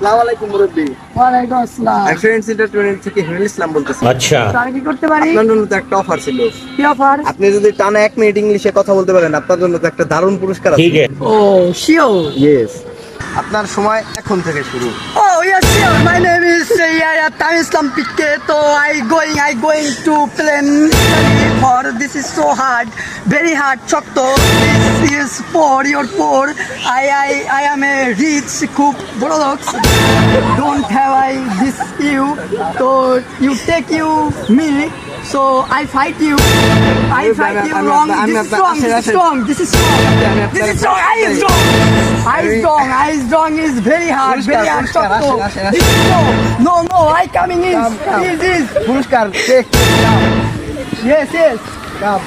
আসসালামু আলাইকুম মুরব্বি। ওয়ালাইকুম আসসালাম। এক্সেলেন্স এন্টারটেইনমেন্ট থেকে হিরুল ইসলাম বলতেছি। আচ্ছা, স্যার কি করতে পারি? আপনার জন্য তো একটা অফার ছিল। কি অফার? আপনি যদি টানা 1 মিনিট ইংলিশে কথা বলতে পারেন, আপনার জন্য তো একটা দারুণ পুরস্কার আছে। ঠিক আছে। ও শিওর। ইয়েস। আপনার সময় এখন থেকে শুরু। Oh yes, sure. My name is Yaya Time Islam Pikke. So I going to plan for this is so hard, very hard. Chokto. This is for your poor. I am a rich cook. Products don't have I this you. So you take you me. So I fight you. I fight you wrong. This is strong. This is strong. This is strong. This is strong. I is strong. I is strong. I is strong is very hard. Very hard. Chokto. This is no. No. I coming in. Is. পুরস্কার check. Yes. Cup